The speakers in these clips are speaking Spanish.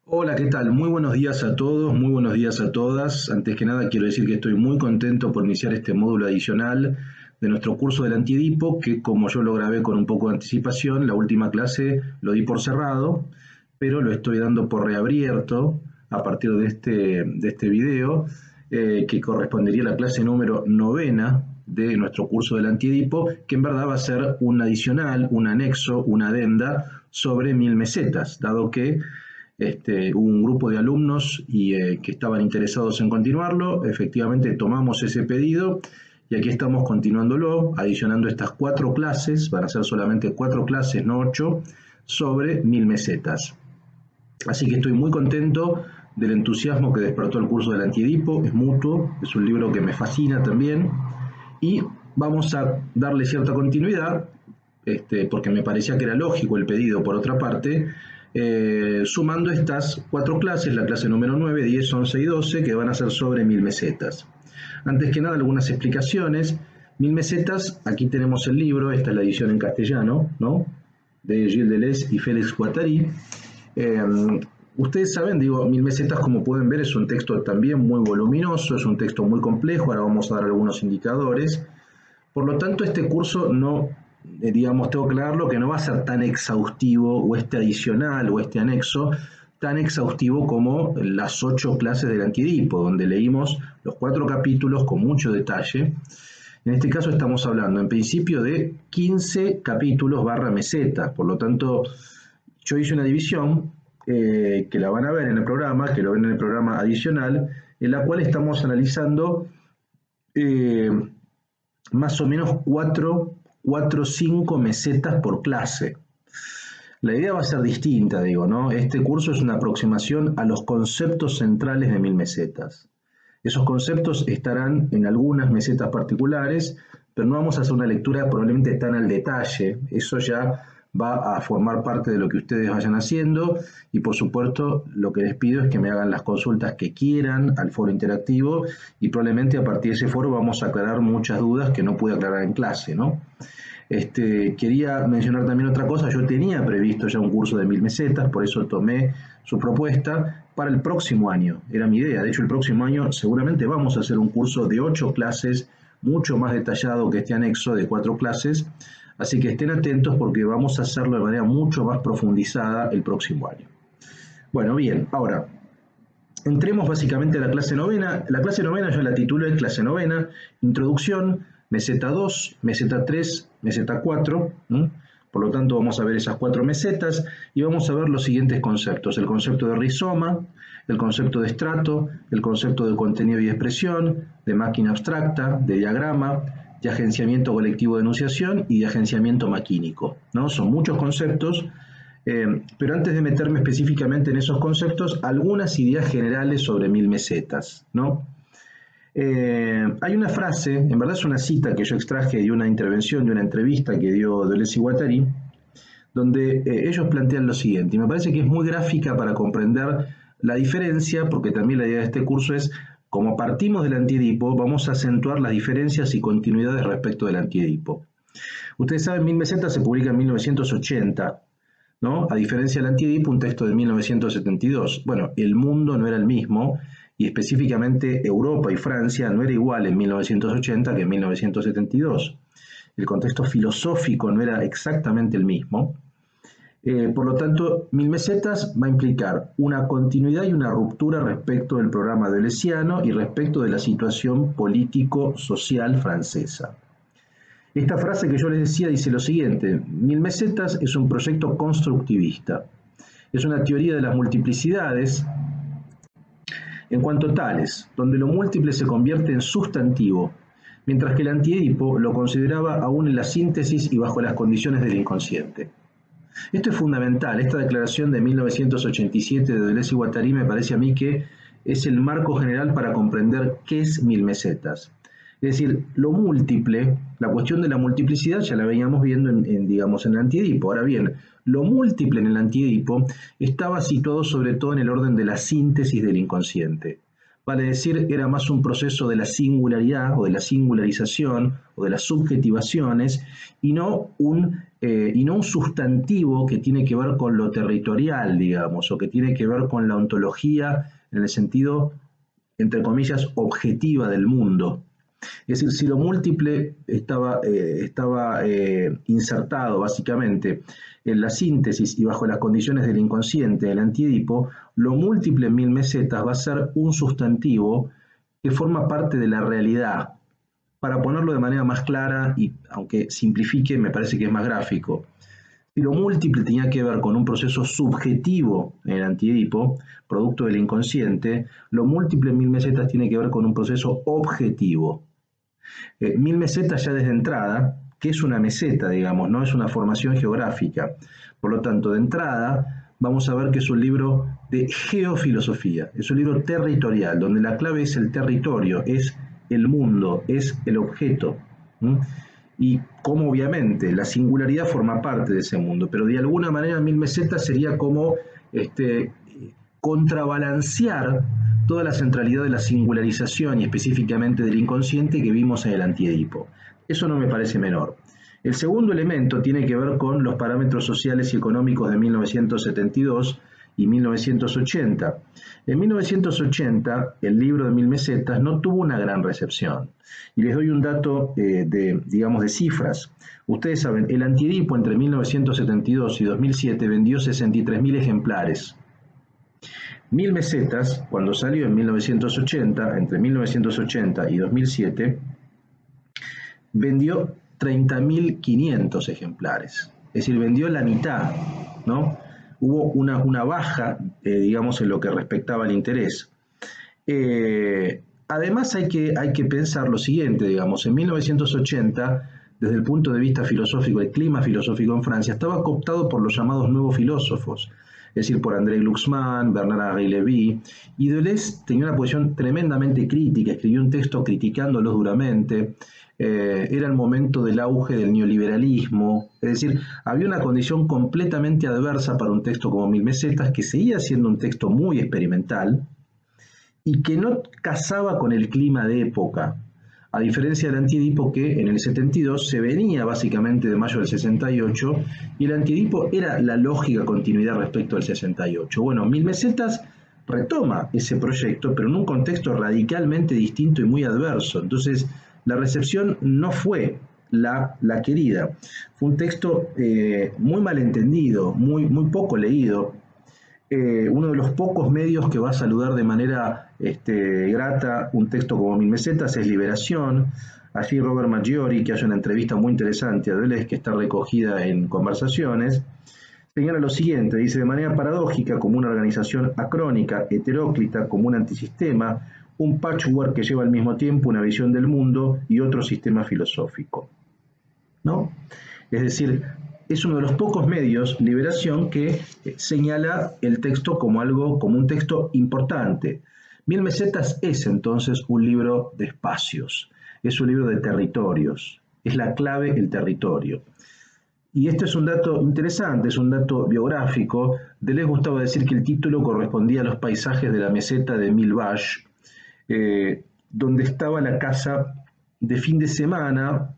Hola, ¿qué tal? Muy buenos días a todos, muy buenos días a todas. Antes que nada quiero decir que estoy muy contento por iniciar este módulo adicional de nuestro curso del Antiedipo, que como yo lo grabé con un poco de anticipación, la última clase lo di por cerrado, pero lo estoy dando por reabierto a partir de este video, que correspondería a la clase número novena de nuestro curso del Antiedipo, que en verdad va a ser un adicional, un anexo, una adenda sobre 1000 mesetas, dado que hubo un grupo de alumnos que estaban interesados en continuarlo. Efectivamente tomamos ese pedido y aquí estamos continuándolo, adicionando estas 4 clases, van a ser solamente 4 clases, no 8, sobre 1000 mesetas. Así que estoy muy contento del entusiasmo que despertó el curso del Antiedipo, es mutuo, es un libro que me fascina también, y vamos a darle cierta continuidad, porque me parecía que era lógico el pedido por otra parte, sumando estas 4 clases, la clase número 9, 10, 11 y 12, que van a ser sobre 1000 mesetas. Antes que nada, algunas explicaciones. 1000 mesetas, aquí tenemos el libro, esta es la edición en castellano, ¿no? De Gilles Deleuze y Félix Guattari. Eh, Ustedes saben, digo, 1000 mesetas, como pueden ver, es un texto también muy voluminoso, es un texto muy complejo, ahora vamos a dar algunos indicadores. Por lo tanto, este curso no, digamos, tengo que aclararlo, que no va a ser tan exhaustivo, o este adicional, o este anexo, tan exhaustivo como las 8 clases del Antiedipo, donde leímos los 4 capítulos con mucho detalle. En este caso estamos hablando, en principio, de 15 capítulos barra mesetas. Por lo tanto, yo hice una división, que la van a ver en el programa, que lo ven en el programa adicional, en la cual estamos analizando eh, más o menos 4 o 5 mesetas por clase. La idea va a ser distinta, digo, ¿no? Este curso es una aproximación a los conceptos centrales de 1000 mesetas. Esos conceptos estarán en algunas mesetas particulares, pero no vamos a hacer una lectura probablemente tan al detalle. Eso ya va a formar parte de lo que ustedes vayan haciendo, y por supuesto lo que les pido es que me hagan las consultas que quieran al foro interactivo, y probablemente a partir de ese foro vamos a aclarar muchas dudas que no pude aclarar en clase, ¿no? Quería mencionar también otra cosa. Yo tenía previsto ya un curso de 1000 mesetas, por eso tomé su propuesta para el próximo año, era mi idea. De hecho, el próximo año seguramente vamos a hacer un curso de 8 clases, mucho más detallado que este anexo de 4 clases, así que estén atentos porque vamos a hacerlo de manera mucho más profundizada el próximo año. Bueno, bien, ahora entremos básicamente a la clase novena. La clase novena yo la titulé clase novena, introducción, meseta 2, meseta 3, meseta 4. Por lo tanto, vamos a ver esas 4 mesetas y vamos a ver los siguientes conceptos: el concepto de rizoma, el concepto de estrato, el concepto de contenido y expresión, de máquina abstracta, de diagrama, de agenciamiento colectivo de enunciación y de agenciamiento maquínico, ¿no? Son muchos conceptos. Pero antes de meterme específicamente en esos conceptos, algunas ideas generales sobre 1000 mesetas, ¿no? Hay una frase, en verdad es una cita que yo extraje de una intervención, de una entrevista que dio Deleuze y Guattari, donde ellos plantean lo siguiente, y me parece que es muy gráfica para comprender la diferencia, porque también la idea de este curso es, como partimos del Antiedipo, vamos a acentuar las diferencias y continuidades respecto del Antiedipo. Ustedes saben, 1000 mesetas se publica en 1980, ¿no? A diferencia del Antiedipo, un texto de 1972. Bueno, el mundo no era el mismo, y específicamente Europa y Francia no era igual en 1980 que en 1972. El contexto filosófico no era exactamente el mismo. Por lo tanto, 1000 mesetas va a implicar una continuidad y una ruptura respecto del programa deleuziano y respecto de la situación político-social francesa. Esta frase que yo les decía dice lo siguiente: 1000 mesetas es un proyecto constructivista. Es una teoría de las multiplicidades en cuanto tales, donde lo múltiple se convierte en sustantivo, mientras que el Antiedipo lo consideraba aún en la síntesis y bajo las condiciones del inconsciente. Esto es fundamental. Esta declaración de 1987 de Deleuze y Guattari me parece a mí que es el marco general para comprender qué es 1000 mesetas. Es decir, lo múltiple, la cuestión de la multiplicidad ya la veníamos viendo digamos, en el Antiedipo. Ahora bien, lo múltiple en el Antiedipo estaba situado sobre todo en el orden de la síntesis del inconsciente. vale decir, era más un proceso de la singularidad o de la singularización o de las subjetivaciones y no un sustantivo que tiene que ver con lo territorial, digamos, o que tiene que ver con la ontología en el sentido, entre comillas, objetiva del mundo. Es decir, si lo múltiple estaba insertado básicamente en la síntesis y bajo las condiciones del inconsciente del Antiedipo, lo múltiple en 1000 mesetas va a ser un sustantivo que forma parte de la realidad. Para ponerlo de manera más clara, y aunque simplifique, me parece que es más gráfico. Si lo múltiple tenía que ver con un proceso subjetivo en el Antiedipo, producto del inconsciente, lo múltiple en 1000 mesetas tiene que ver con un proceso objetivo. 1000 mesetas ya desde entrada, que es una meseta, digamos, no es una formación geográfica. Por lo tanto, de entrada, vamos a ver que es un libro de geofilosofía, es un libro territorial, donde la clave es el territorio, es el mundo, es el objeto. Y como obviamente la singularidad forma parte de ese mundo, pero de alguna manera 1000 mesetas sería como contrabalancear toda la centralidad de la singularización y específicamente del inconsciente que vimos en el Antiedipo. Eso no me parece menor. El segundo elemento tiene que ver con los parámetros sociales y económicos de 1972 y 1980. En 1980, el libro de 1000 mesetas no tuvo una gran recepción. Y les doy un dato de cifras. Ustedes saben, el Antiedipo entre 1972 y 2007 vendió 63.000 ejemplares. 1000 mesetas, cuando salió en 1980, entre 1980 y 2007, vendió 30.500 ejemplares. Es decir, vendió la mitad, ¿no? Hubo una baja, en lo que respectaba al interés. Además hay que pensar lo siguiente, en 1980, desde el punto de vista filosófico, el clima filosófico en Francia estaba cooptado por los llamados nuevos filósofos, es decir, por André Glucksmann, Bernard-Henri Lévy, y Deleuze tenía una posición tremendamente crítica, escribió un texto criticándolos duramente. Era el momento del auge del neoliberalismo, es decir, había una condición completamente adversa para un texto como 1000 mesetas, que seguía siendo un texto muy experimental y que no casaba con el clima de época, a diferencia del Antiedipo, que en el 72 se venía básicamente de mayo del 68, y el Antiedipo era la lógica continuidad respecto al 68. Bueno, 1000 mesetas retoma ese proyecto, pero en un contexto radicalmente distinto y muy adverso. Entonces, la recepción no fue la querida. Fue un texto muy malentendido, muy poco leído. Uno de los pocos medios que va a saludar de manera grata un texto como 1000 mesetas es Liberación. Allí Robert Maggiori, que hace una entrevista muy interesante a Deleuze, que está recogida en Conversaciones, señala lo siguiente, dice: de manera paradójica, como una organización acrónica, heteróclita, como un antisistema, un patchwork que lleva al mismo tiempo una visión del mundo y otro sistema filosófico, ¿no? Es decir, es uno de los pocos medios, Liberación, que señala el texto como un texto importante. 1000 mesetas es entonces un libro de espacios, es un libro de territorios, es la clave el territorio. Y este es un dato interesante, es un dato biográfico. Deleuze gustaba decir que el título correspondía a los paisajes de la meseta de Mille Vaches, donde estaba la casa de fin de semana,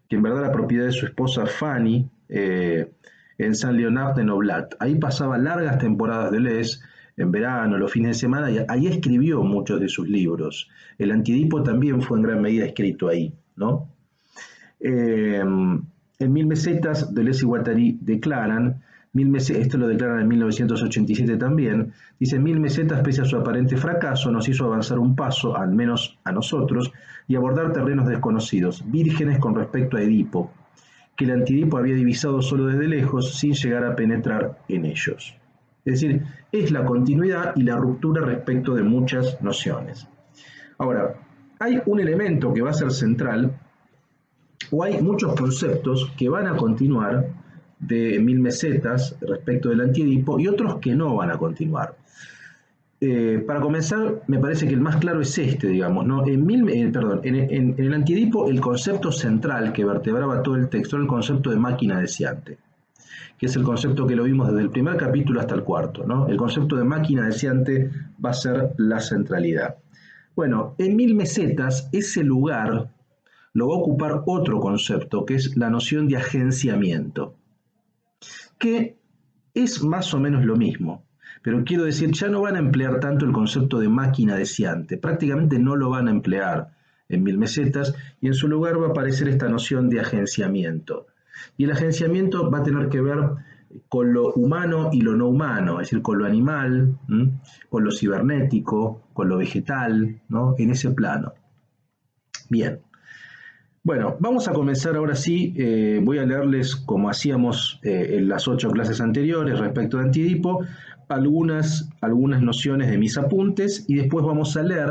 que en verdad era propiedad de su esposa Fanny, en Saint-Léonard de Noblat. Ahí pasaba largas temporadas de Deleuze, en verano, los fines de semana, y ahí escribió muchos de sus libros. El Antiedipo también fue en gran medida escrito ahí, ¿no? En 1000 mesetas, Deleuze y Guattari declaran, esto lo declaran en 1987 también, dice: 1000 mesetas, pese a su aparente fracaso, nos hizo avanzar un paso, al menos a nosotros, y abordar terrenos desconocidos, vírgenes con respecto a Edipo, que el Antiedipo había divisado solo desde lejos, sin llegar a penetrar en ellos. Es decir, es la continuidad y la ruptura respecto de muchas nociones. Ahora, hay un elemento que va a ser central, o hay muchos conceptos que van a continuar de 1000 mesetas respecto del Antiedipo y otros que no van a continuar. Para comenzar, me parece que el más claro es ¿no? En el Antiedipo, el concepto central que vertebraba todo el texto era el concepto de máquina deseante, que es el concepto que lo vimos desde el primer capítulo hasta el cuarto, ¿no? El concepto de máquina deseante va a ser la centralidad. Bueno, en 1000 mesetas ese lugar lo va a ocupar otro concepto, que es la noción de agenciamiento, que es más o menos lo mismo. Pero quiero decir, ya no van a emplear tanto el concepto de máquina deseante, prácticamente no lo van a emplear en 1000 mesetas, y en su lugar va a aparecer esta noción de agenciamiento. Y el agenciamiento va a tener que ver con lo humano y lo no humano, es decir, con lo animal, con lo cibernético, con lo vegetal, ¿no? En ese plano. Bien. Bueno, vamos a comenzar ahora sí. Voy a leerles, como hacíamos en las 8 clases anteriores respecto de Antidipo, algunas nociones de mis apuntes, y después vamos a leer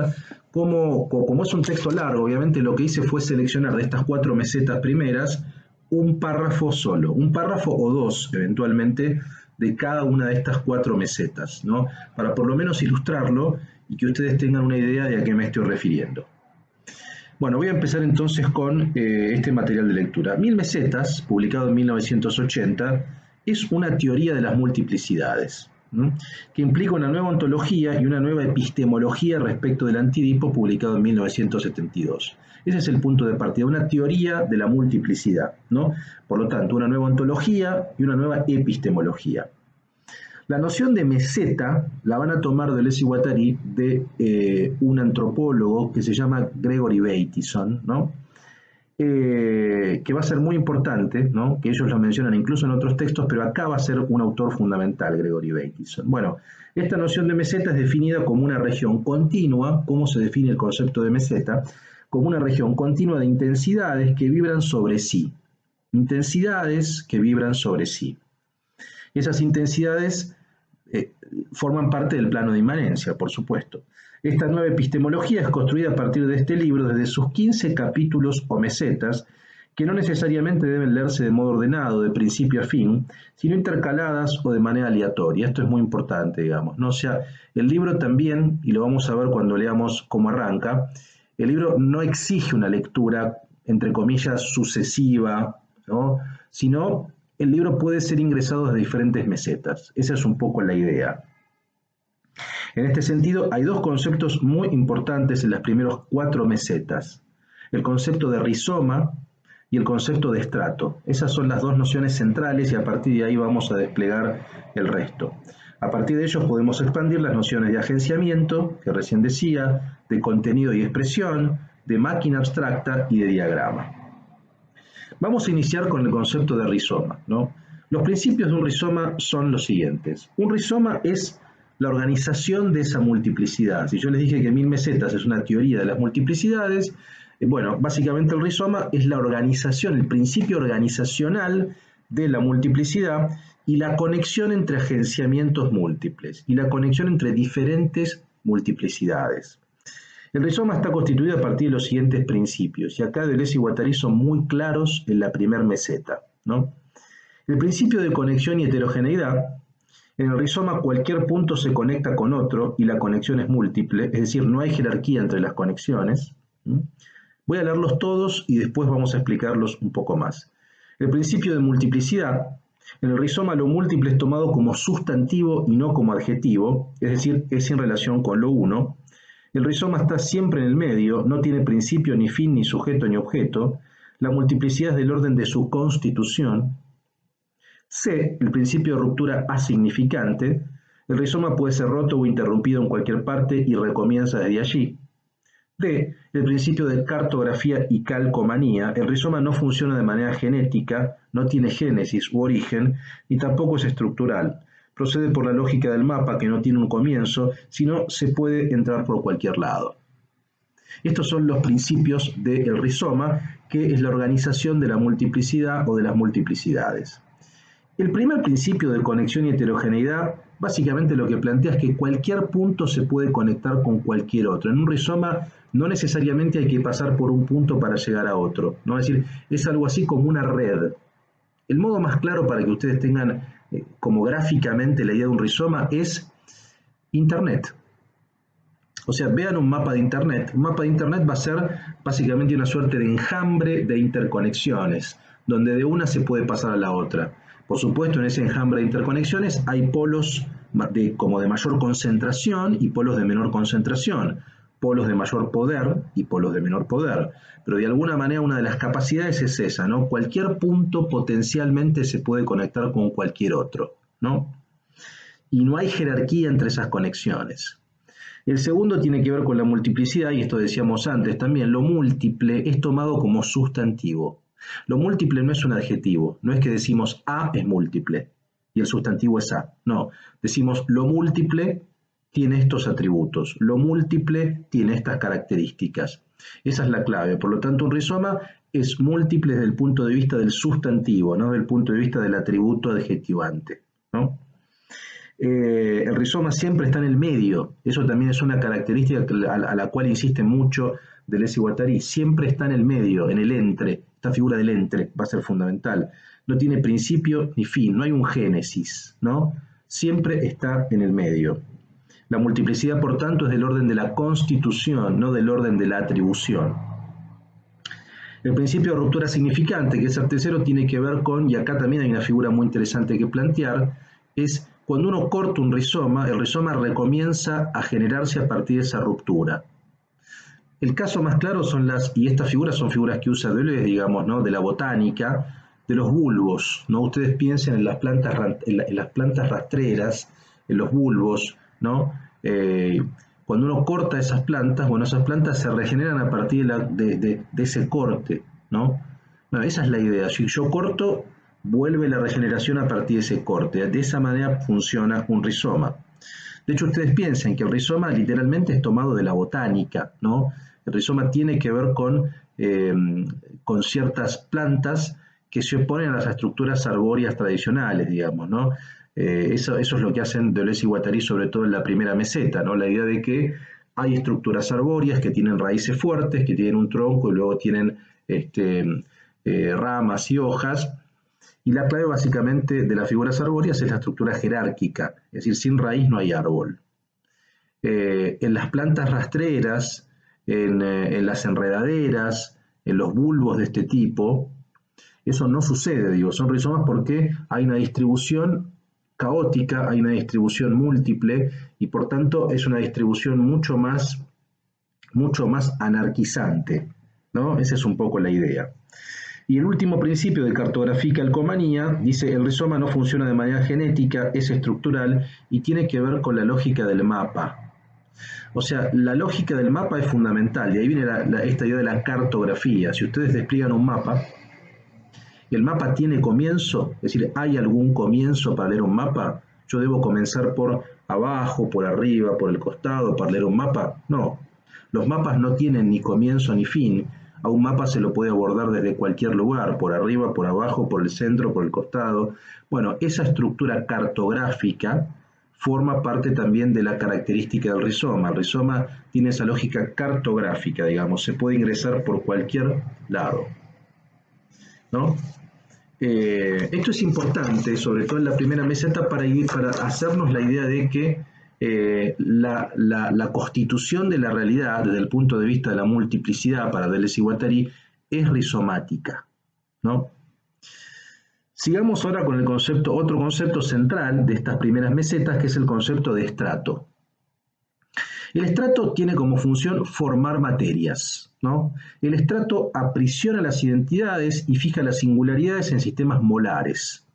como es un texto largo. Obviamente lo que hice fue seleccionar de estas 4 mesetas primeras un párrafo solo, un párrafo o 2 eventualmente de cada una de estas 4 mesetas, ¿no? Para por lo menos ilustrarlo y que ustedes tengan una idea de a qué me estoy refiriendo. Bueno, voy a empezar entonces con este material de lectura. 1000 mesetas, publicado en 1980, es una teoría de las multiplicidades, que implica una nueva ontología y una nueva epistemología respecto del Antidipo, publicado en 1972. Ese es el punto de partida, una teoría de la multiplicidad, ¿no? Por lo tanto, una nueva ontología y una nueva epistemología. La noción de meseta la van a tomar Deleuze y Guattari de un antropólogo que se llama Gregory Bateson, ¿no? Que va a ser muy importante, ¿no? Que ellos lo mencionan incluso en otros textos, pero acá va a ser un autor fundamental, Gregory Bateson. Bueno, esta noción de meseta es definida como una región continua. ¿Cómo se define el concepto de meseta? Como una región continua de intensidades que vibran sobre sí. Intensidades que vibran sobre sí. Esas intensidades forman parte del plano de inmanencia, por supuesto. Esta nueva epistemología es construida a partir de este libro desde sus 15 capítulos o mesetas, que no necesariamente deben leerse de modo ordenado, de principio a fin, sino intercaladas o de manera aleatoria. Esto es muy importante, digamos, ¿no? O sea, el libro también, y lo vamos a ver cuando leamos cómo arranca, el libro no exige una lectura, entre comillas, sucesiva, ¿no? Sino el libro puede ser ingresado desde diferentes mesetas. Esa es un poco la idea. En este sentido, hay 2 conceptos muy importantes en las primeras 4 mesetas. El concepto de rizoma y el concepto de estrato. Esas son las 2 nociones centrales y a partir de ahí vamos a desplegar el resto. A partir de ellos podemos expandir las nociones de agenciamiento, que recién decía, de contenido y expresión, de máquina abstracta y de diagrama. Vamos a iniciar con el concepto de rizoma, ¿no? Los principios de un rizoma son los siguientes. Un rizoma es la organización de esa multiplicidad. Si yo les dije que 1000 mesetas es una teoría de las multiplicidades, bueno, básicamente el rizoma es la organización, el principio organizacional de la multiplicidad y la conexión entre agenciamientos múltiples y la conexión entre diferentes multiplicidades. El rizoma está constituido a partir de los siguientes principios, y acá Deleuze y Guattari son muy claros en la primera meseta, ¿no? El principio de conexión y heterogeneidad. En el rizoma cualquier punto se conecta con otro y la conexión es múltiple, es decir, no hay jerarquía entre las conexiones. Voy a leerlos todos y después vamos a explicarlos un poco más. El principio de multiplicidad. En el rizoma lo múltiple es tomado como sustantivo y no como adjetivo, es decir, es en relación con lo uno. El rizoma está siempre en el medio, no tiene principio, ni fin, ni sujeto, ni objeto. La multiplicidad es del orden de su constitución. C, el principio de ruptura asignificante. El rizoma puede ser roto o interrumpido en cualquier parte y recomienza desde allí. D, el principio de cartografía y calcomanía. El rizoma no funciona de manera genética, no tiene génesis u origen, y tampoco es estructural. Procede por la lógica del mapa, que no tiene un comienzo, sino se puede entrar por cualquier lado. Estos son los principios del rizoma, que es la organización de la multiplicidad o de las multiplicidades. El primer principio de conexión y heterogeneidad básicamente lo que plantea es que cualquier punto se puede conectar con cualquier otro. En un rizoma no necesariamente hay que pasar por un punto para llegar a otro, ¿no? Es decir, es algo así como una red. El modo más claro para que ustedes tengan como gráficamente la idea de un rizoma es Internet. O sea, vean un mapa de Internet. Un mapa de Internet va a ser básicamente una suerte de enjambre de interconexiones, donde de una se puede pasar a la otra. Por supuesto, en ese enjambre de interconexiones hay polos como de mayor concentración y polos de menor concentración. polos de mayor poder y polos de menor poder, pero de alguna manera una de las capacidades es esa, ¿no? Cualquier punto potencialmente se puede conectar con cualquier otro, ¿no? Y no hay jerarquía entre esas conexiones. El segundo tiene que ver con la multiplicidad, y esto decíamos antes también, lo múltiple es tomado como sustantivo. Lo múltiple no es un adjetivo, no es que decimos A es múltiple y el sustantivo es A, no, decimos lo múltiple tiene estos atributos, lo múltiple tiene estas características. Esa es la clave, por lo tanto un rizoma es múltiple desde el punto de vista del sustantivo, no desde el punto de vista del atributo adjetivante, ¿no? El rizoma siempre está en el medio, eso también es una característica a la cual insiste mucho Deleuze y Guattari, siempre está en el medio, en el entre, esta figura del entre va a ser fundamental, no tiene principio ni fin, no hay un génesis, ¿no? Siempre está en el medio. La multiplicidad, por tanto, es del orden de la constitución, no del orden de la atribución. El principio de ruptura significante, que es el tercero, tiene que ver con, y acá también hay una figura muy interesante que plantear, es cuando uno corta un rizoma, el rizoma recomienza a generarse a partir de esa ruptura. El caso más claro son y estas figuras son figuras que usa Deleuze, digamos, ¿no? De la botánica, de los bulbos, ¿no? Ustedes piensen en las plantas rastreras, en los bulbos, ¿no? Cuando uno corta esas plantas, bueno, esas plantas se regeneran a partir de ese corte, ¿no? Bueno, esa es la idea. Si yo corto, vuelve la regeneración a partir de ese corte. De esa manera funciona un rizoma. De hecho, ustedes piensen que el rizoma literalmente es tomado de la botánica, ¿no? El rizoma tiene que ver con ciertas plantas que se oponen a las estructuras arbóreas tradicionales, digamos, ¿no? Eso es lo que hacen Deleuze y Guattari, sobre todo en la primera meseta, ¿no? La idea de que hay estructuras arbóreas que tienen raíces fuertes, que tienen un tronco y luego tienen ramas y hojas. Y la clave básicamente de las figuras arbóreas es la estructura jerárquica, es decir, sin raíz no hay árbol. En las plantas rastreras, en las enredaderas, en los bulbos de este tipo, eso no sucede, digo, son rizomas porque hay una distribución caótica, hay una distribución múltiple y por tanto es una distribución mucho más anarquizante, ¿no? Esa es un poco la idea. Y el último principio de cartografía y calcomanía dice el rizoma no funciona de manera genética, es estructural y tiene que ver con la lógica del mapa. O sea, la lógica del mapa es fundamental, y ahí viene esta idea de la cartografía. Si ustedes despliegan un mapa, el mapa tiene comienzo, es decir, ¿hay algún comienzo para leer un mapa? ¿Yo debo comenzar por abajo, por arriba, por el costado para leer un mapa? No, los mapas no tienen ni comienzo ni fin. A un mapa se lo puede abordar desde cualquier lugar, por arriba, por abajo, por el centro, por el costado. Bueno, esa estructura cartográfica forma parte también de la característica del rizoma. El rizoma tiene esa lógica cartográfica, digamos, se puede ingresar por cualquier lado, ¿no? Esto es importante, sobre todo en la primera meseta, para hacernos la idea de que la constitución de la realidad desde el punto de vista de la multiplicidad para Deleuze y Guattari es rizomática, ¿no? Sigamos ahora con otro concepto central de estas primeras mesetas, que es el concepto de estrato. El estrato tiene como función formar materias, ¿no? El estrato aprisiona las identidades y fija las singularidades en sistemas molares,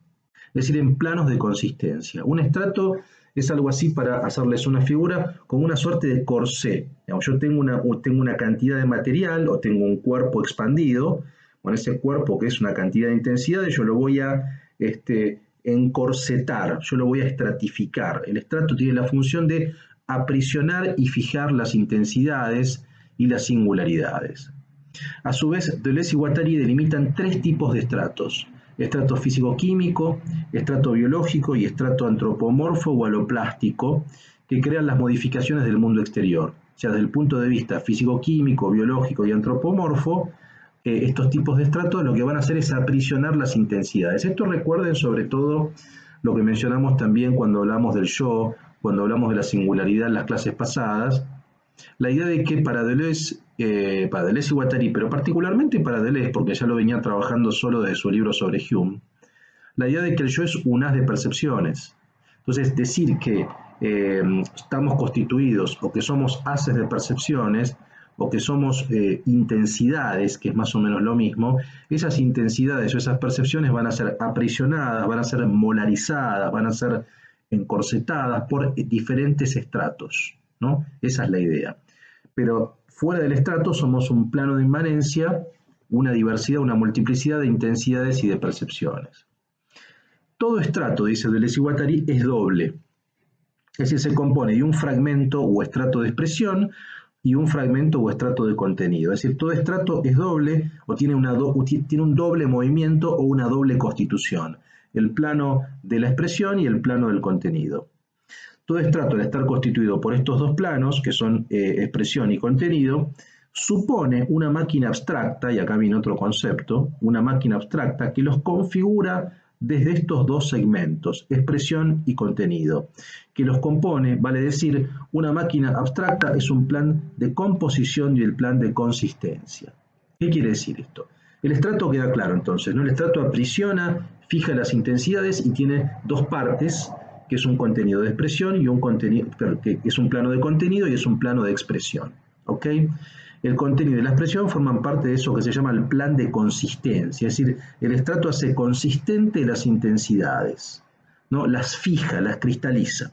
es decir, en planos de consistencia. Un estrato es algo así, para hacerles una figura, como una suerte de corsé. Digamos, yo tengo una cantidad de material o tengo un cuerpo expandido. Con ese cuerpo, que es una cantidad de intensidades, yo lo voy a encorsetar, yo lo voy a estratificar. El estrato tiene la función de aprisionar y fijar las intensidades y las singularidades. A su vez, Deleuze y Guattari delimitan tres tipos de estratos: estrato físico-químico, estrato biológico y estrato antropomorfo o aloplástico, que crean las modificaciones del mundo exterior. O sea, desde el punto de vista físico-químico, biológico y antropomorfo, estos tipos de estratos lo que van a hacer es aprisionar las intensidades. Esto recuerden sobre todo lo que mencionamos también cuando hablamos del yo, cuando hablamos de la singularidad en las clases pasadas, la idea de que para Deleuze y Guattari, pero particularmente para Deleuze, porque ya lo venía trabajando solo desde su libro sobre Hume, la idea de que el yo es un haz de percepciones. Entonces, decir que estamos constituidos o que somos haces de percepciones o que somos intensidades, que es más o menos lo mismo, esas intensidades o esas percepciones van a ser aprisionadas, van a ser molarizadas, van a ser encorsetadas por diferentes estratos, ¿no? Esa es la idea. Pero fuera del estrato somos un plano de inmanencia, una diversidad, una multiplicidad de intensidades y de percepciones. Todo estrato, dice Deleuze y Guattari, es doble. Es decir, se compone de un fragmento o estrato de expresión y un fragmento o estrato de contenido. Es decir, todo estrato es doble o tiene un doble movimiento o una doble constitución. El plano de la expresión y el plano del contenido. Todo estrato, al estar constituido por estos dos planos, que son expresión y contenido, supone una máquina abstracta, y acá viene otro concepto, una máquina abstracta que los configura desde estos dos segmentos, expresión y contenido, que los compone, vale decir, una máquina abstracta es un plan de composición y el plan de consistencia. ¿Qué quiere decir esto? El estrato queda claro entonces, ¿no? El estrato aprisiona, fija las intensidades y tiene dos partes, que es un contenido de expresión y un contenido, que es un plano de contenido y es un plano de expresión. ¿Ok? El contenido y la expresión forman parte de eso que se llama el plan de consistencia, es decir, el estrato hace consistente las intensidades, ¿no? Las fija, las cristaliza.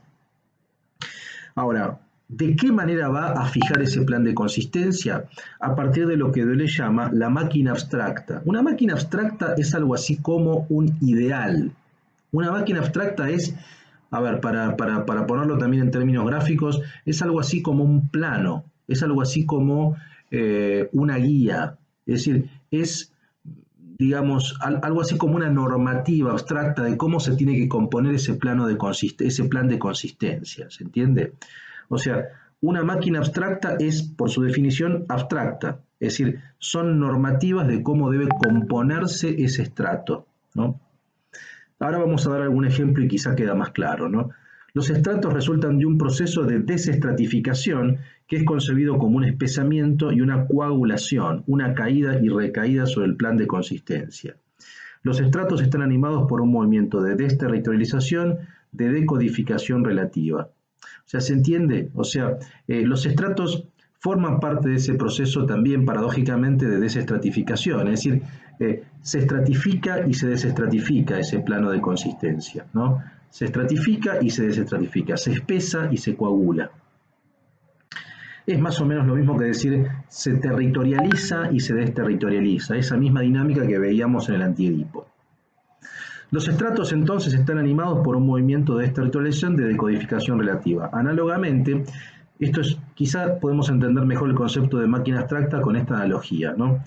Ahora, ¿de qué manera va a fijar ese plan de consistencia? A partir de lo que Deleuze llama la máquina abstracta. Una máquina abstracta es algo así como un ideal. Una máquina abstracta es, a ver, para ponerlo también en términos gráficos, es algo así como un plano, es algo así como una guía, es decir, es, digamos, algo así como una normativa abstracta de cómo se tiene que componer ese plan de consistencia, ¿se entiende? O sea, una máquina abstracta es, por su definición, abstracta, es decir, son normativas de cómo debe componerse ese estrato, ¿no? Ahora vamos a dar algún ejemplo y quizá queda más claro, ¿no? Los estratos resultan de un proceso de desestratificación que es concebido como un espesamiento y una coagulación, una caída y recaída sobre el plan de consistencia. Los estratos están animados por un movimiento de desterritorialización, de decodificación relativa. O sea, ¿se entiende? O sea, los estratos forman parte de ese proceso también, paradójicamente, de desestratificación, es decir, se estratifica y se desestratifica ese plano de consistencia, ¿no? Se estratifica y se desestratifica, se espesa y se coagula. Es más o menos lo mismo que decir se territorializa y se desterritorializa, esa misma dinámica que veíamos en el Antiedipo. Los estratos entonces están animados por un movimiento de desterritorialización de decodificación relativa. Análogamente, quizá podemos entender mejor el concepto de máquina abstracta con esta analogía, ¿no?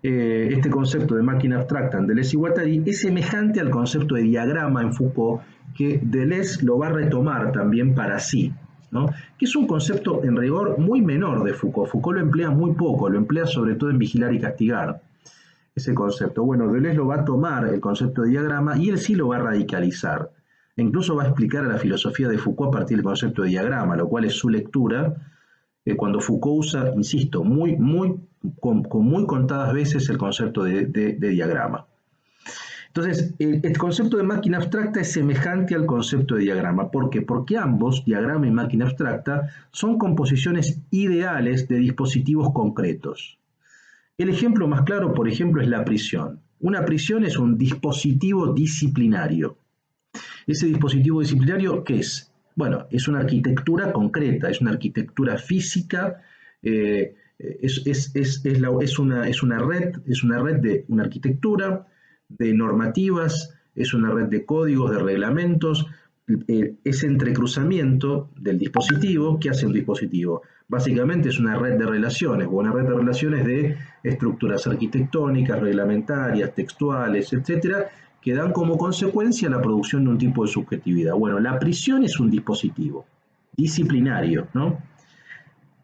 Este concepto de máquina abstracta en Deleuze y Guattari es semejante al concepto de diagrama en Foucault, que Deleuze lo va a retomar también para sí, ¿no? Que es un concepto en rigor muy menor de Foucault. Foucault lo emplea muy poco, lo emplea sobre todo en Vigilar y Castigar, ese concepto. Bueno, Deleuze lo va a tomar, el concepto de diagrama, y él sí lo va a radicalizar. E incluso va a explicar a la filosofía de Foucault a partir del concepto de diagrama, lo cual es su lectura, cuando Foucault usa, insisto, con muy contadas veces el concepto de diagrama. Entonces, el concepto de máquina abstracta es semejante al concepto de diagrama. ¿Por qué? Porque ambos, diagrama y máquina abstracta, son composiciones ideales de dispositivos concretos. El ejemplo más claro, por ejemplo, es la prisión. Una prisión es un dispositivo disciplinario. Ese dispositivo disciplinario, ¿qué es? Bueno, es una arquitectura concreta, es una arquitectura física, es una red de una arquitectura, de normativas, es una red de códigos, de reglamentos, ese entrecruzamiento del dispositivo. ¿Qué hace un dispositivo? Básicamente es una red de relaciones, o una red de relaciones de estructuras arquitectónicas, reglamentarias, textuales, etcétera, que dan como consecuencia la producción de un tipo de subjetividad. Bueno, la prisión es un dispositivo disciplinario, ¿no?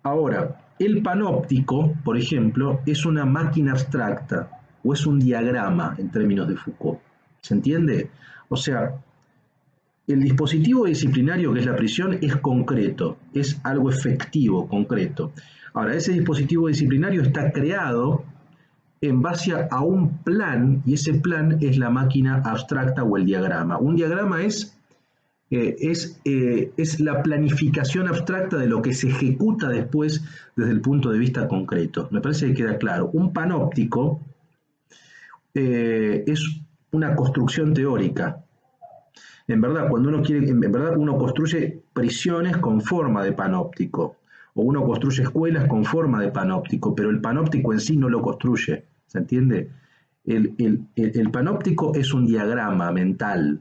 Ahora, el panóptico, por ejemplo, es una máquina abstracta o es un diagrama en términos de Foucault. ¿Se entiende? O sea, el dispositivo disciplinario, que es la prisión, es concreto, es algo efectivo, concreto. Ahora, ese dispositivo disciplinario está creado en base a un plan, y ese plan es la máquina abstracta o el diagrama. Un diagrama es Es la planificación abstracta de lo que se ejecuta después desde el punto de vista concreto. Me parece que queda claro. Un panóptico es una construcción teórica. En verdad, uno construye prisiones con forma de panóptico, o uno construye escuelas con forma de panóptico, pero el panóptico en sí no lo construye, ¿se entiende? El panóptico es un diagrama mental,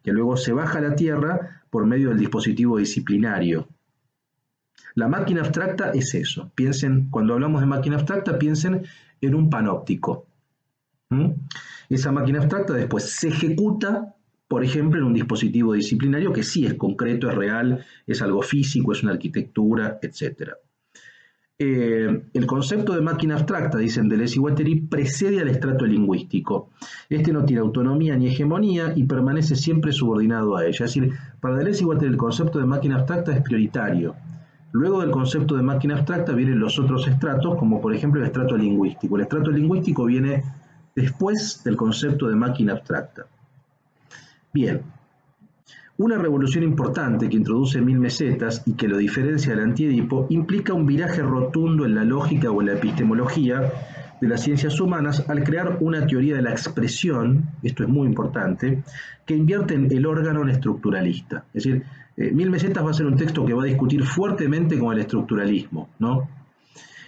que luego se baja a la tierra por medio del dispositivo disciplinario. La máquina abstracta es eso. Cuando hablamos de máquina abstracta, piensen en un panóptico. Esa máquina abstracta después se ejecuta, por ejemplo, en un dispositivo disciplinario que sí es concreto, es real, es algo físico, es una arquitectura, etc. El concepto de máquina abstracta, dicen Deleuze y Guattari, precede al estrato lingüístico. Este no tiene autonomía ni hegemonía y permanece siempre subordinado a ella. Es decir, para Deleuze y Guattari el concepto de máquina abstracta es prioritario. Luego del concepto de máquina abstracta vienen los otros estratos, como por ejemplo el estrato lingüístico. El estrato lingüístico viene después del concepto de máquina abstracta. Bien, una revolución importante que introduce Mil Mesetas y que lo diferencia del Antiedipo implica un viraje rotundo en la lógica o en la epistemología de las ciencias humanas al crear una teoría de la expresión, esto es muy importante, que invierte en el órgano en estructuralista. Es decir, Mil Mesetas va a ser un texto que va a discutir fuertemente con el estructuralismo, ¿no?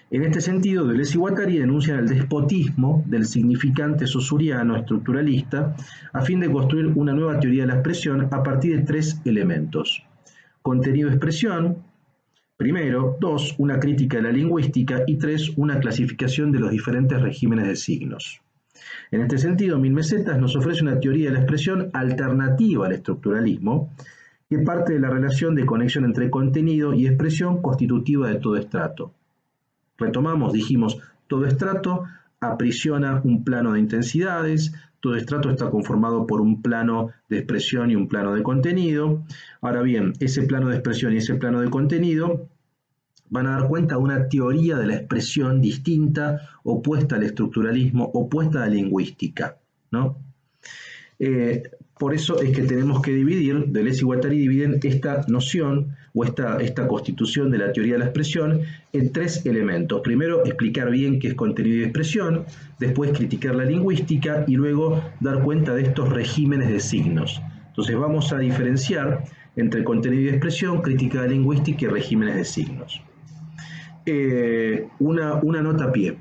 En este sentido, Deleuze y Guattari denuncian el despotismo del significante saussuriano estructuralista a fin de construir una nueva teoría de la expresión a partir de tres elementos. Contenido-expresión, primero; dos, una crítica de la lingüística; y tres, una clasificación de los diferentes regímenes de signos. En este sentido, Mil Mesetas nos ofrece una teoría de la expresión alternativa al estructuralismo, que parte de la relación de conexión entre contenido y expresión constitutiva de todo estrato. Retomamos, dijimos, todo estrato aprisiona un plano de intensidades, todo estrato está conformado por un plano de expresión y un plano de contenido. Ahora bien, ese plano de expresión y ese plano de contenido van a dar cuenta de una teoría de la expresión distinta, opuesta al estructuralismo, opuesta a la lingüística, ¿no? Por eso es que tenemos que dividir, Deleuze y Guattari dividen esta noción o esta constitución de la teoría de la expresión en tres elementos. Primero, explicar bien qué es contenido y expresión; después, criticar la lingüística; y luego dar cuenta de estos regímenes de signos. Entonces vamos a diferenciar entre contenido y expresión, crítica de la lingüística y regímenes de signos. Una nota a pie.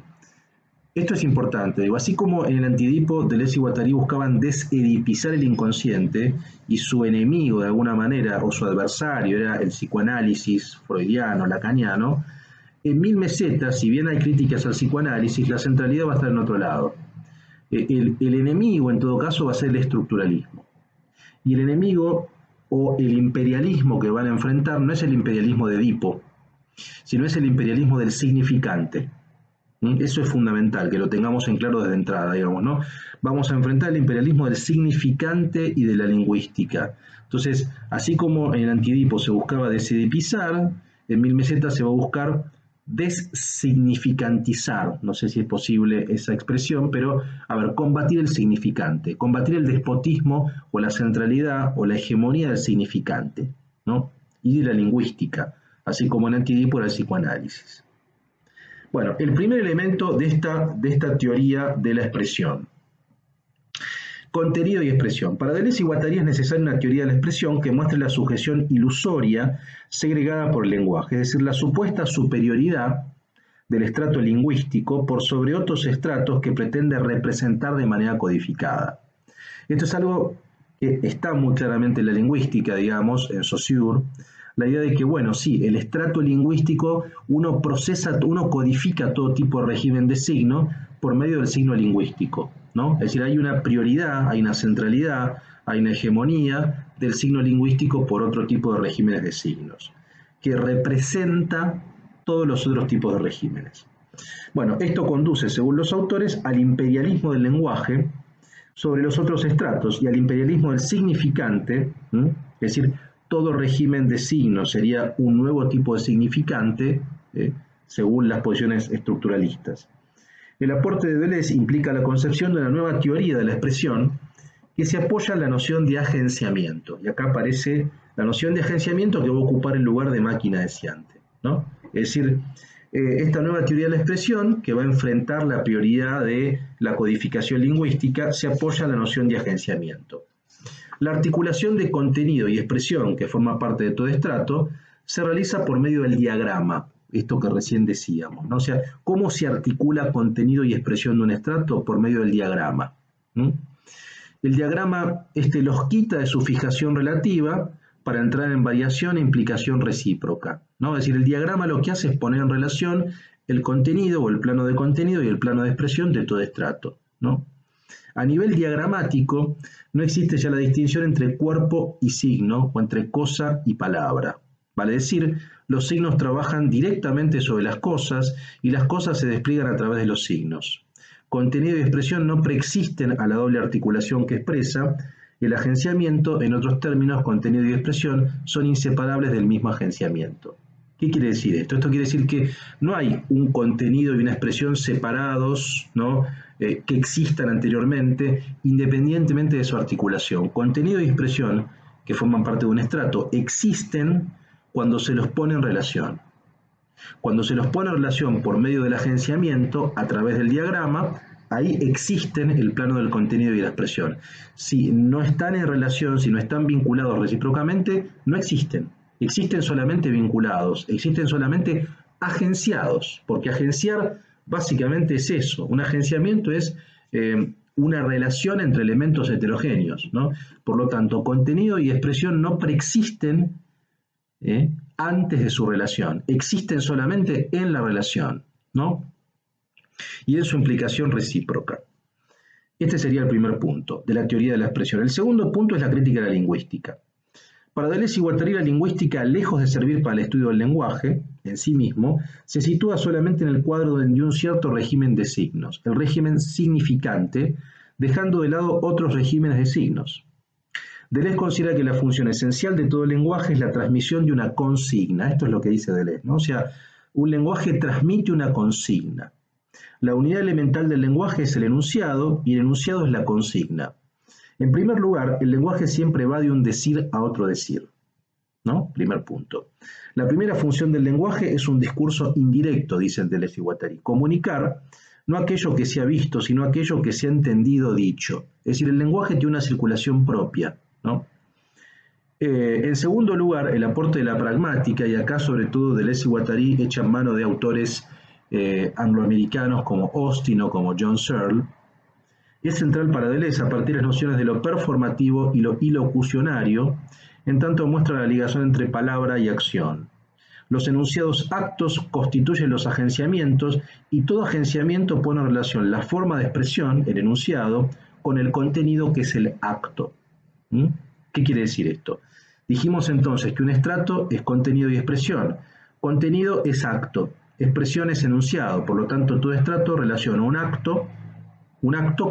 Esto es importante, digo, así como en el Antiedipo Deleuze y Guattari buscaban desedipizar el inconsciente y su enemigo de alguna manera, o su adversario, era el psicoanálisis freudiano, lacaniano, en Mil Mesetas, si bien hay críticas al psicoanálisis, la centralidad va a estar en otro lado. El enemigo, en todo caso, va a ser el estructuralismo. Y el enemigo o el imperialismo que van a enfrentar no es el imperialismo de Edipo, sino es el imperialismo del significante. Eso es fundamental, que lo tengamos en claro desde entrada, digamos, ¿no? Vamos a enfrentar el imperialismo del significante y de la lingüística. Entonces, así como en el Antiedipo se buscaba desedipizar, en Mil Mesetas se va a buscar designificantizar. No sé si es posible esa expresión, pero, a ver, combatir el significante, combatir el despotismo o la centralidad o la hegemonía del significante, ¿no? Y de la lingüística, así como en Antiedipo era el psicoanálisis. Bueno, el primer elemento de esta teoría de la expresión. Contenido y expresión. Para Deleuze y Guattari es necesaria una teoría de la expresión que muestre la sujeción ilusoria segregada por el lenguaje, es decir, la supuesta superioridad del estrato lingüístico por sobre otros estratos que pretende representar de manera codificada. Esto es algo que está muy claramente en la lingüística, digamos, en Saussure, la idea de que, bueno, sí, el estrato lingüístico uno codifica todo tipo de régimen de signo por medio del signo lingüístico, ¿no? Es decir, hay una prioridad, hay una centralidad, hay una hegemonía del signo lingüístico por otro tipo de regímenes de signos, que representa todos los otros tipos de regímenes. Bueno, esto conduce, según los autores, al imperialismo del lenguaje sobre los otros estratos y al imperialismo del significante, es decir, todo régimen de signos sería un nuevo tipo de significante, según las posiciones estructuralistas. El aporte de Deleuze implica la concepción de una nueva teoría de la expresión que se apoya en la noción de agenciamiento. Y acá aparece la noción de agenciamiento que va a ocupar el lugar de máquina deseante, ¿no? Es decir, esta nueva teoría de la expresión, que va a enfrentar la prioridad de la codificación lingüística, se apoya en la noción de agenciamiento. La articulación de contenido y expresión, que forma parte de todo estrato, se realiza por medio del diagrama, esto que recién decíamos, ¿no? O sea, ¿cómo se articula contenido y expresión de un estrato? Por medio del diagrama. El diagrama los quita de su fijación relativa para entrar en variación e implicación recíproca, ¿no? Es decir, el diagrama lo que hace es poner en relación el contenido o el plano de contenido y el plano de expresión de todo estrato, ¿no? A nivel diagramático, no existe ya la distinción entre cuerpo y signo o entre cosa y palabra. Vale decir, los signos trabajan directamente sobre las cosas y las cosas se despliegan a través de los signos. Contenido y expresión no preexisten a la doble articulación que expresa. El agenciamiento, en otros términos, contenido y expresión, son inseparables del mismo agenciamiento. ¿Qué quiere decir esto? Esto quiere decir que no hay un contenido y una expresión separados, ¿no? Que existan anteriormente, independientemente de su articulación. Contenido y expresión, que forman parte de un estrato, existen cuando se los pone en relación. Cuando se los pone en relación por medio del agenciamiento, a través del diagrama, ahí existen el plano del contenido y la expresión. Si no están en relación, si no están vinculados recíprocamente, no existen. Existen solamente vinculados, existen solamente agenciados, porque agenciar básicamente es eso. Un agenciamiento es una relación entre elementos heterogéneos, ¿no? Por lo tanto, contenido y expresión no preexisten antes de su relación, existen solamente en la relación, ¿no? Y en su implicación recíproca. Este sería el primer punto de la teoría de la expresión. El segundo punto es la crítica de la lingüística. Para Deleuze y Guattari, la lingüística, lejos de servir para el estudio del lenguaje en sí mismo, se sitúa solamente en el cuadro de un cierto régimen de signos, el régimen significante, dejando de lado otros regímenes de signos. Deleuze considera que la función esencial de todo el lenguaje es la transmisión de una consigna. Esto es lo que dice Deleuze, ¿no? O sea, un lenguaje transmite una consigna. La unidad elemental del lenguaje es el enunciado y el enunciado es la consigna. En primer lugar, el lenguaje siempre va de un decir a otro decir, ¿no? Primer punto. La primera función del lenguaje es un discurso indirecto, dicen Deleuze y Guattari. Comunicar, no aquello que se ha visto, sino aquello que se ha entendido dicho. Es decir, el lenguaje tiene una circulación propia, ¿no? En segundo lugar, el aporte de la pragmática, y acá sobre todo Deleuze y Guattari echan mano de autores angloamericanos como Austin o como John Searle, es central para Deleuze a partir de las nociones de lo performativo y lo ilocucionario, en tanto muestra la ligación entre palabra y acción. Los enunciados actos constituyen los agenciamientos y todo agenciamiento pone en relación la forma de expresión, el enunciado, con el contenido que es el acto. ¿Qué quiere decir esto? Dijimos entonces que un estrato es contenido y expresión. Contenido es acto, expresión es enunciado, por lo tanto todo estrato relaciona un acto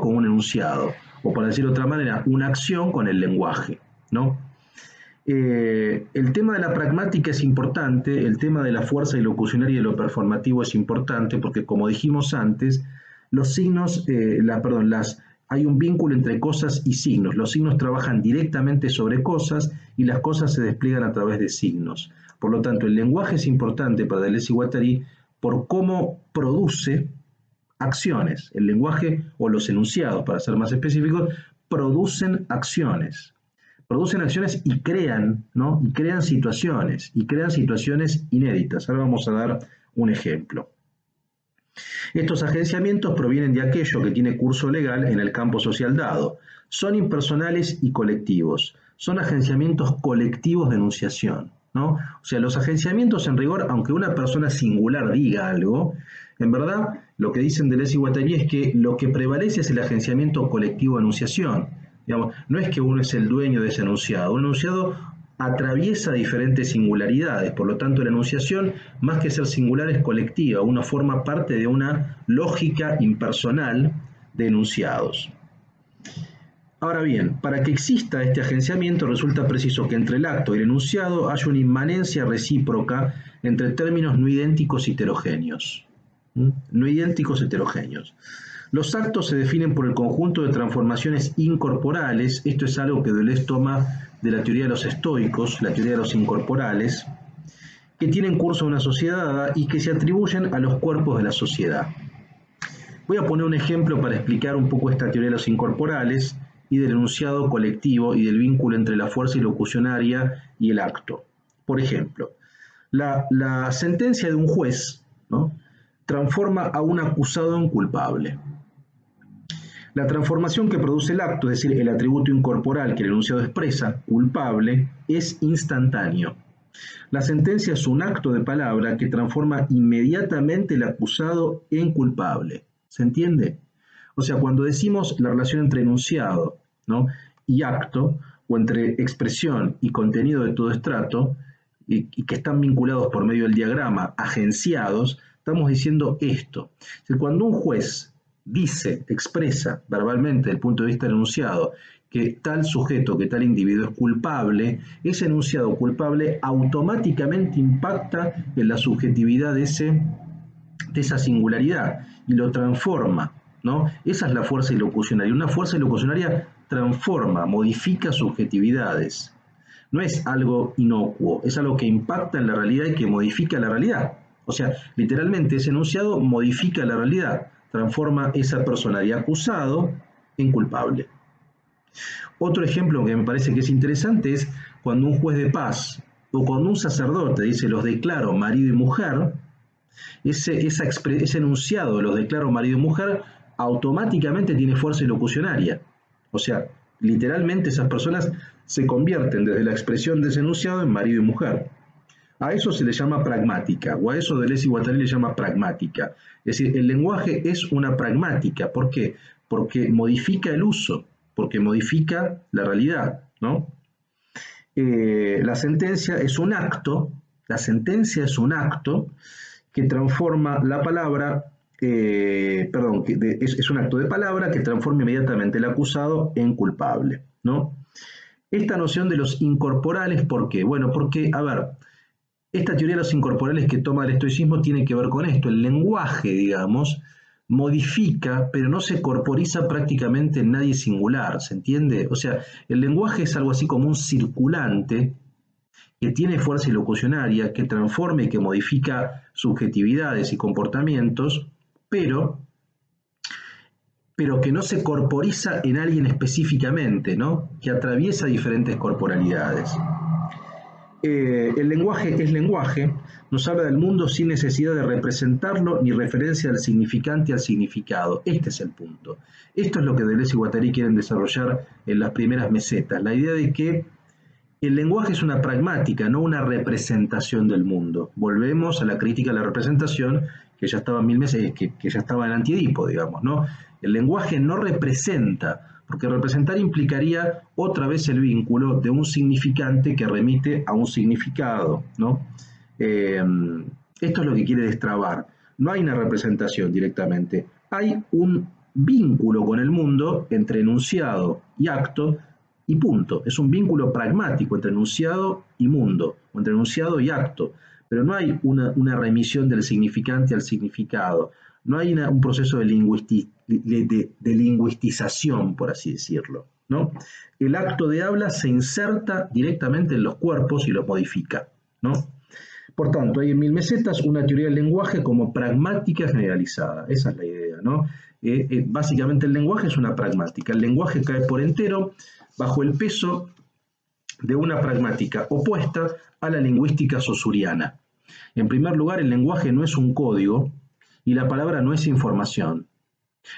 con un enunciado, o para decirlo de otra manera, una acción con el lenguaje, ¿no? El tema de la pragmática es importante, el tema de la fuerza ilocucionaria y de lo performativo es importante, porque como dijimos antes, los signos, hay un vínculo entre cosas y signos. Los signos trabajan directamente sobre cosas y las cosas se despliegan a través de signos. Por lo tanto, el lenguaje es importante para Deleuze y Guattari por cómo produce acciones. El lenguaje o los enunciados, para ser más específicos, producen acciones. Producen acciones y crean, ¿no? Y crean situaciones inéditas. Ahora vamos a dar un ejemplo. Estos agenciamientos provienen de aquello que tiene curso legal en el campo social dado. Son impersonales y colectivos. Son agenciamientos colectivos de enunciación, ¿no? O sea, los agenciamientos en rigor, aunque una persona singular diga algo, en verdad lo que dicen Deleuze y Guattari es que lo que prevalece es el agenciamiento colectivo de enunciación. Digamos, no es que uno es el dueño de ese enunciado. Un enunciado atraviesa diferentes singularidades, por lo tanto la enunciación, más que ser singular, es colectiva. Uno forma parte de una lógica impersonal de enunciados. Ahora bien, para que exista este agenciamiento resulta preciso que entre el acto y el enunciado haya una inmanencia recíproca entre términos no idénticos y heterogéneos. No idénticos heterogéneos. Los actos se definen por el conjunto de transformaciones incorporales. Esto es algo que Deleuze toma de la teoría de los estoicos, la teoría de los incorporales, que tienen curso en una sociedad dada y que se atribuyen a los cuerpos de la sociedad. Voy a poner un ejemplo para explicar un poco esta teoría de los incorporales y del enunciado colectivo y del vínculo entre la fuerza ilocucionaria y el acto. Por ejemplo, la sentencia de un juez, ¿no?, transforma a un acusado en culpable. La transformación que produce el acto, es decir, el atributo incorporal que el enunciado expresa, culpable, es instantáneo. La sentencia es un acto de palabra que transforma inmediatamente el acusado en culpable. ¿Se entiende? O sea, cuando decimos la relación entre enunciado, ¿no?, y acto, o entre expresión y contenido de todo estrato, y que están vinculados por medio del diagrama, agenciados, estamos diciendo esto. O sea, cuando un juez dice, expresa verbalmente desde el punto de vista del enunciado que tal sujeto, que tal individuo es culpable, ese enunciado culpable automáticamente impacta en la subjetividad de esa singularidad y lo transforma, ¿no? Esa es la fuerza ilocucionaria. Una fuerza ilocucionaria transforma, modifica subjetividades. No es algo inocuo, es algo que impacta en la realidad y que modifica la realidad. O sea, literalmente ese enunciado modifica la realidad, transforma esa persona de acusado en culpable. Otro ejemplo que me parece que es interesante es cuando un juez de paz o cuando un sacerdote dice los declaro marido y mujer, ese enunciado, los declaro marido y mujer, automáticamente tiene fuerza ilocucionaria. O sea, literalmente esas personas se convierten desde la expresión de ese enunciado en marido y mujer. A eso se le llama pragmática, o a eso Deleuze y Guattari le llama pragmática. Es decir, el lenguaje es una pragmática. ¿Por qué? Porque modifica el uso, porque modifica la realidad, ¿no? La sentencia es un acto que transforma la palabra, es un acto de palabra que transforma inmediatamente el acusado en culpable, ¿no? Esta noción de los incorporales, ¿por qué? Bueno, porque, a ver, esta teoría de los incorporales que toma el estoicismo tiene que ver con esto. El lenguaje, digamos, modifica, pero no se corporiza prácticamente en nadie singular, ¿se entiende? O sea, el lenguaje es algo así como un circulante que tiene fuerza ilocucionaria, que transforma y que modifica subjetividades y comportamientos, pero que no se corporiza en alguien específicamente, ¿no?, que atraviesa diferentes corporalidades. El lenguaje es lenguaje, nos habla del mundo sin necesidad de representarlo ni referencia al significante al significado. Este es el punto. Esto es lo que Deleuze y Guattari quieren desarrollar en las primeras mesetas, la idea de que el lenguaje es una pragmática, no una representación del mundo. Volvemos a la crítica a la representación que ya estaba que ya estaba en Antiedipo, digamos, ¿no? El lenguaje no representa, porque representar implicaría otra vez el vínculo de un significante que remite a un significado, ¿no? Esto es lo que quiere destrabar. No hay una representación directamente, hay un vínculo con el mundo entre enunciado y acto y punto. Es un vínculo pragmático entre enunciado y mundo, o entre enunciado y acto, pero no hay una remisión del significante al significado. No hay un proceso de lingüistización, por así decirlo, ¿no? El acto de habla se inserta directamente en los cuerpos y los modifica, ¿no? Por tanto, hay en Mil Mesetas una teoría del lenguaje como pragmática generalizada. Esa es la idea, ¿no? Básicamente el lenguaje es una pragmática. El lenguaje cae por entero bajo el peso de una pragmática opuesta a la lingüística saussuriana. En primer lugar, el lenguaje no es un código, y la palabra no es información.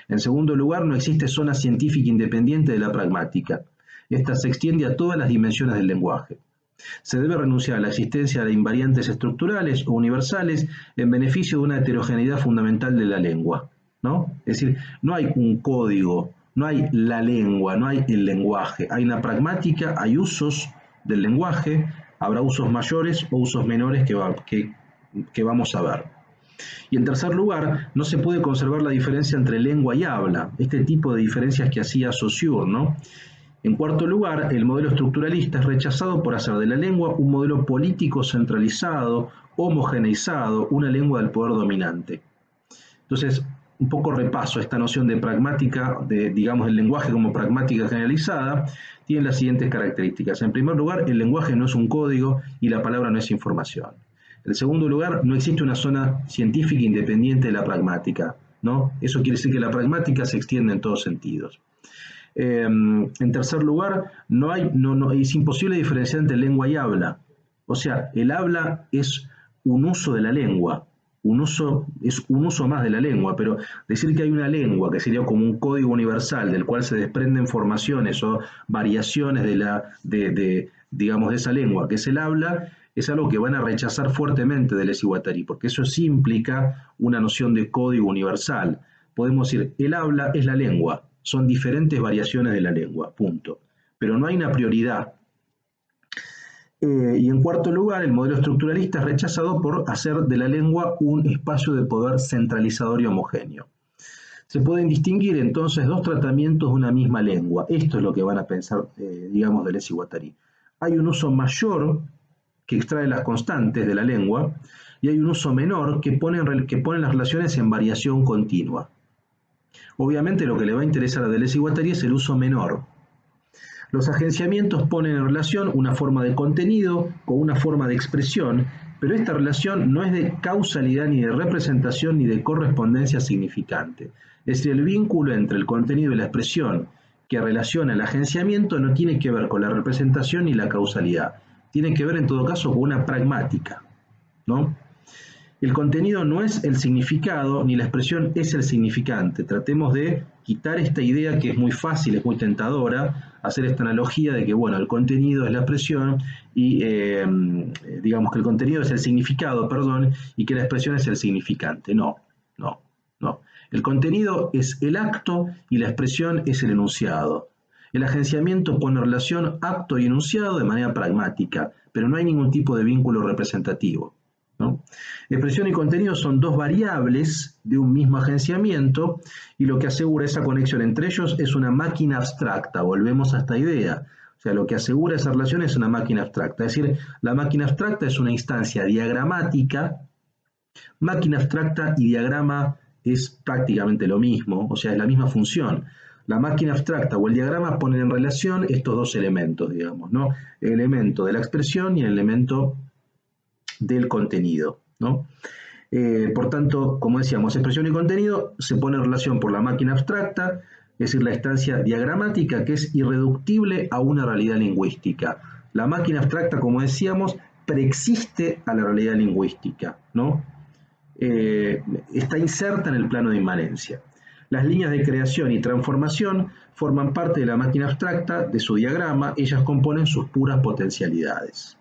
En segundo lugar, no existe zona científica independiente de la pragmática. Esta se extiende a todas las dimensiones del lenguaje. Se debe renunciar a la existencia de invariantes estructurales o universales en beneficio de una heterogeneidad fundamental de la lengua, ¿no? Es decir, no hay un código, no hay la lengua, no hay el lenguaje. Hay una pragmática, hay usos del lenguaje, habrá usos mayores o usos menores que vamos a ver. Y en tercer lugar, no se puede conservar la diferencia entre lengua y habla, este tipo de diferencias que hacía Saussure, ¿no? En cuarto lugar, el modelo estructuralista es rechazado por hacer de la lengua un modelo político centralizado, homogeneizado, una lengua del poder dominante. Entonces, un poco repaso esta noción de pragmática, digamos, el lenguaje como pragmática generalizada, tiene las siguientes características. En primer lugar, el lenguaje no es un código y la palabra no es información. En segundo lugar, no existe una zona científica independiente de la pragmática, ¿no? Eso quiere decir que la pragmática se extiende en todos sentidos. En tercer lugar, es imposible diferenciar entre lengua y habla. O sea, el habla es un uso de la lengua, es un uso más de la lengua, pero decir que hay una lengua que sería como un código universal del cual se desprenden formaciones o variaciones digamos, de esa lengua, que es el habla, es algo que van a rechazar fuertemente Deleuze y Guattari, porque eso sí implica una noción de código universal. Podemos decir, el habla es la lengua, son diferentes variaciones de la lengua, punto. Pero no hay una prioridad. Y en cuarto lugar, el modelo estructuralista es rechazado por hacer de la lengua un espacio de poder centralizador y homogéneo. Se pueden distinguir entonces dos tratamientos de una misma lengua. Esto es lo que van a pensar, digamos, Deleuze y Guattari. Hay un uso mayor que extrae las constantes de la lengua y hay un uso menor que pone las relaciones en variación continua. Obviamente lo que le va a interesar a Deleuze y Guattari es el uso menor. Los agenciamientos ponen en relación una forma de contenido con una forma de expresión, pero esta relación no es de causalidad ni de representación ni de correspondencia significante. Es decir, el vínculo entre el contenido y la expresión que relaciona el agenciamiento no tiene que ver con la representación ni la causalidad. Tiene que ver en todo caso con una pragmática, ¿no? El contenido no es el significado, ni la expresión es el significante. Tratemos de quitar esta idea que es muy fácil, es muy tentadora, hacer esta analogía de que, bueno, el contenido es la expresión y digamos que el contenido es el significado, perdón, y que la expresión es el significante. No. El contenido es el acto y la expresión es el enunciado. El agenciamiento pone en relación acto y enunciado de manera pragmática, pero no hay ningún tipo de vínculo representativo, ¿no? Expresión y contenido son dos variables de un mismo agenciamiento y lo que asegura esa conexión entre ellos es una máquina abstracta. Volvemos a esta idea. O sea, lo que asegura esa relación es una máquina abstracta. Es decir, la máquina abstracta es una instancia diagramática. Máquina abstracta y diagrama es prácticamente lo mismo, o sea, es la misma función. La máquina abstracta o el diagrama ponen en relación estos dos elementos, digamos, ¿no? El elemento de la expresión y el elemento del contenido, ¿no? Por tanto, como decíamos, expresión y contenido se pone en relación por la máquina abstracta, es decir, la instancia diagramática que es irreductible a una realidad lingüística. La máquina abstracta, como decíamos, preexiste a la realidad lingüística, ¿no? Está inserta en el plano de inmanencia. Las líneas de creación y transformación forman parte de la máquina abstracta, de su diagrama, ellas componen sus puras potencialidades.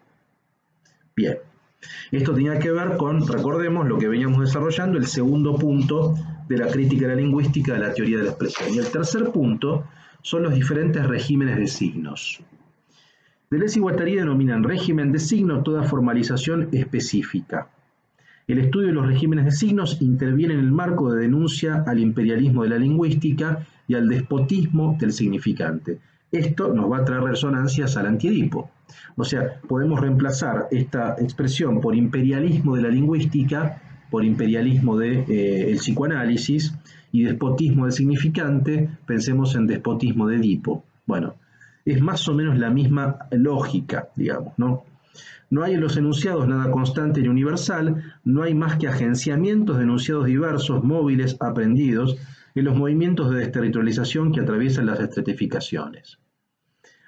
Bien. Esto tenía que ver con, recordemos, lo que veníamos desarrollando, el segundo punto de la crítica de la lingüística de la teoría de la expresión. Y el tercer punto son los diferentes regímenes de signos. Deleuze y Guattari denominan régimen de signo toda formalización específica. El estudio de los regímenes de signos interviene en el marco de denuncia al imperialismo de la lingüística y al despotismo del significante. Esto nos va a traer resonancias al Antiedipo. O sea, podemos reemplazar esta expresión por imperialismo de la lingüística, por imperialismo del psicoanálisis y despotismo del significante, pensemos en despotismo de Edipo. Bueno, es más o menos la misma lógica, digamos, ¿no? No hay en los enunciados nada constante ni universal, no hay más que agenciamientos de enunciados diversos, móviles, aprendidos, en los movimientos de desterritorialización que atraviesan las estratificaciones.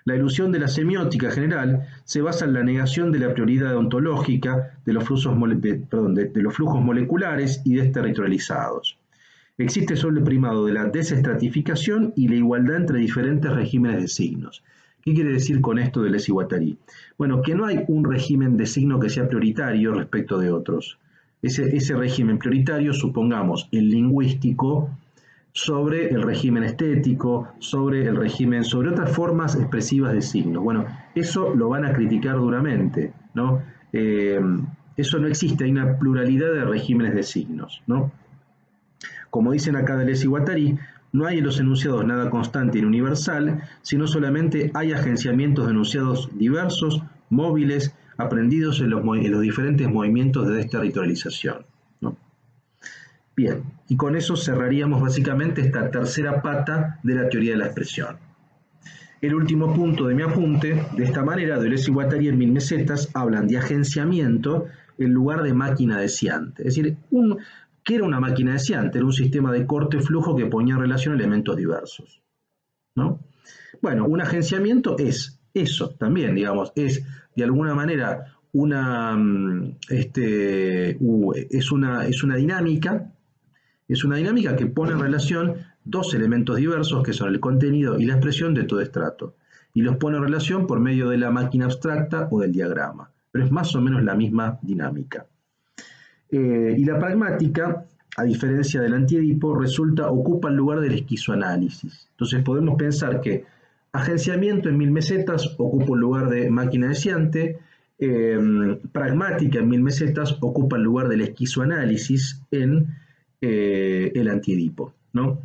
La ilusión de la semiótica general se basa en la negación de la prioridad ontológica de los flujos moleculares y desterritorializados. Existe solo el primado de la desestratificación y la igualdad entre diferentes regímenes de signos. ¿Qué quiere decir con esto de Deleuze y Guattari? Bueno, que no hay un régimen de signo que sea prioritario respecto de otros. Ese régimen prioritario, supongamos, el lingüístico, sobre el régimen estético, sobre otras formas expresivas de signos. Bueno, eso lo van a criticar duramente, ¿no? Eso no existe, hay una pluralidad de regímenes de signos, ¿no? Como dicen acá Deleuze y Guattari, no hay en los enunciados nada constante ni universal, sino solamente hay agenciamientos de enunciados diversos, móviles, aprendidos en los diferentes movimientos de desterritorialización, ¿no? Bien, y con eso cerraríamos básicamente esta tercera pata de la teoría de la expresión. El último punto de mi apunte: de esta manera, Deleuze y Guattari en 1000 mesetas hablan de agenciamiento en lugar de máquina deseante. Es decir, ¿qué era una máquina deseante? Era un sistema de corte-flujo que ponía en relación elementos diversos, ¿no? Bueno, un agenciamiento es eso también, digamos, es de alguna manera una dinámica. Es una dinámica que pone en relación dos elementos diversos, que son el contenido y la expresión de todo estrato, y los pone en relación por medio de la máquina abstracta o del diagrama, pero es más o menos la misma dinámica. Y la pragmática, a diferencia del antiedipo, ocupa el lugar del esquizoanálisis. Entonces podemos pensar que agenciamiento en 1000 mesetas ocupa el lugar de máquina deseante, pragmática en 1000 mesetas ocupa el lugar del esquizoanálisis en el antiedipo, ¿no?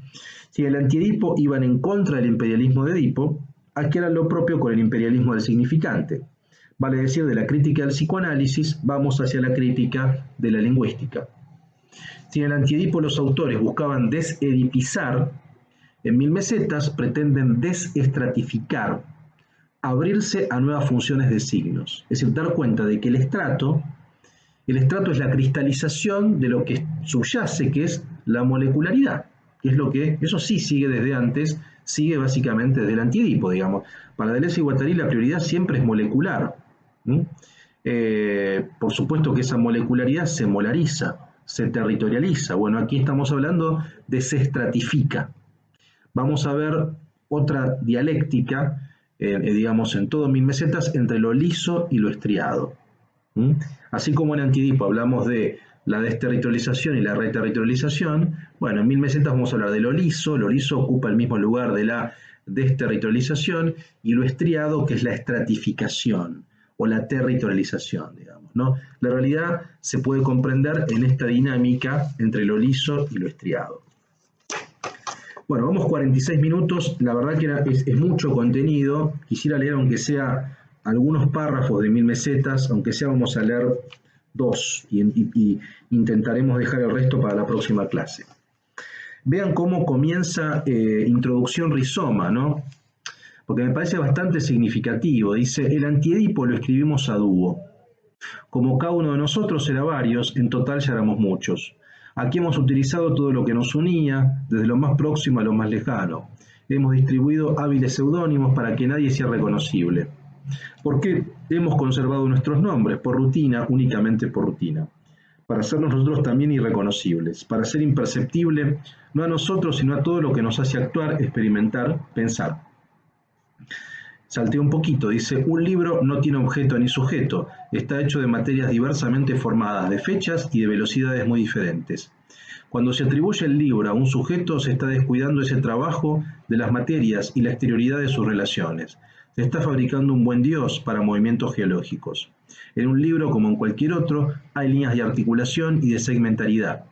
Si el antiedipo iban en contra del imperialismo de Edipo, aquí era lo propio con el imperialismo del significante. Vale decir, de la crítica del psicoanálisis vamos hacia la crítica de la lingüística. Si en el antiedipo los autores buscaban desedipizar, en 1000 mesetas pretenden desestratificar, abrirse a nuevas funciones de signos, es decir, dar cuenta de que el estrato es la cristalización de lo que subyace, que es la molecularidad, que es lo que, eso sí sigue desde antes, sigue básicamente desde el antiedipo, digamos. Para Deleuze y Guattari la prioridad siempre es molecular. Por supuesto que esa molecularidad se molariza, se territorializa. Bueno, aquí estamos hablando de se estratifica. Vamos a ver otra dialéctica, digamos, en todo 1000 mesetas, entre lo liso y lo estriado. Así como en antiedipo hablamos de la desterritorialización y la reterritorialización, bueno, en 1000 mesetas vamos a hablar de lo liso ocupa el mismo lugar de la desterritorialización, y lo estriado, que es la estratificación o la territorialización, digamos, ¿no? La realidad se puede comprender en esta dinámica entre lo liso y lo estriado. Bueno, vamos 46 minutos, la verdad que es mucho contenido. Quisiera leer aunque sea algunos párrafos de 1000 mesetas, aunque sea vamos a leer 2 y intentaremos dejar el resto para la próxima clase. Vean cómo comienza introducción rizoma, ¿no? Porque me parece bastante significativo. Dice: el antiedipo lo escribimos a dúo. Como cada uno de nosotros era varios, en total ya éramos muchos. Aquí hemos utilizado todo lo que nos unía, desde lo más próximo a lo más lejano. Hemos distribuido hábiles seudónimos para que nadie sea reconocible. ¿Por qué hemos conservado nuestros nombres? Por rutina, únicamente por rutina. Para hacernos nosotros también irreconocibles, para ser imperceptible, no a nosotros, sino a todo lo que nos hace actuar, experimentar, pensar. Salteo un poquito, dice: un libro no tiene objeto ni sujeto, está hecho de materias diversamente formadas, de fechas y de velocidades muy diferentes. Cuando se atribuye el libro a un sujeto, se está descuidando ese trabajo de las materias y la exterioridad de sus relaciones. Se está fabricando un buen Dios para movimientos geológicos. En un libro, como en cualquier otro, hay líneas de articulación y de segmentaridad,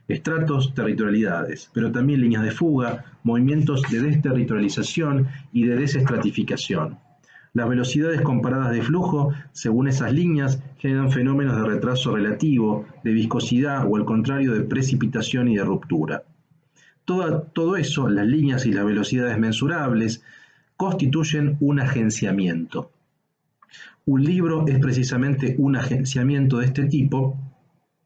estratos, territorialidades, pero también líneas de fuga, movimientos de desterritorialización y de desestratificación. Las velocidades comparadas de flujo, según esas líneas, generan fenómenos de retraso relativo, de viscosidad o al contrario de precipitación y de ruptura. Todo eso, las líneas y las velocidades mensurables, constituyen un agenciamiento. Un libro es precisamente un agenciamiento de este tipo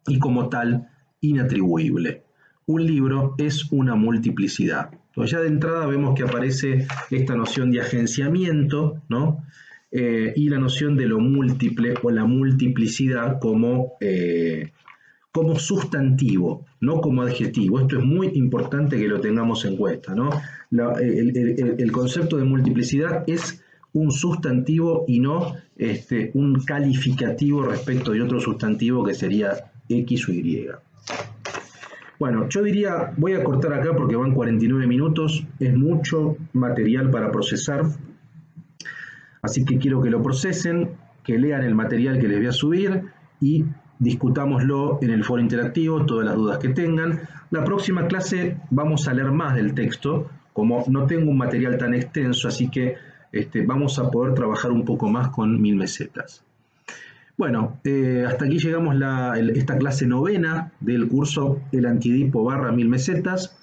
y como tal inatribuible. Un libro es una multiplicidad. Entonces ya de entrada vemos que aparece esta noción de agenciamiento, ¿no? Y la noción de lo múltiple o la multiplicidad como sustantivo, no como adjetivo. Esto es muy importante que lo tengamos en cuenta, ¿no? El concepto de multiplicidad es un sustantivo y no un calificativo respecto de otro sustantivo que sería X o Y. Bueno, yo diría, voy a cortar acá porque van 49 minutos, es mucho material para procesar, así que quiero que lo procesen, que lean el material que les voy a subir y discutámoslo en el foro interactivo, todas las dudas que tengan. La próxima clase vamos a leer más del texto, como no tengo un material tan extenso, así que vamos a poder trabajar un poco más con 1000 mesetas. Bueno, hasta aquí llegamos esta clase novena del curso El Antiedipo / 1000 mesetas.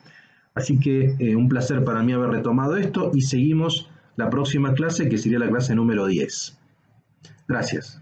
Así que un placer para mí haber retomado esto y seguimos la próxima clase, que sería la clase número 10. Gracias.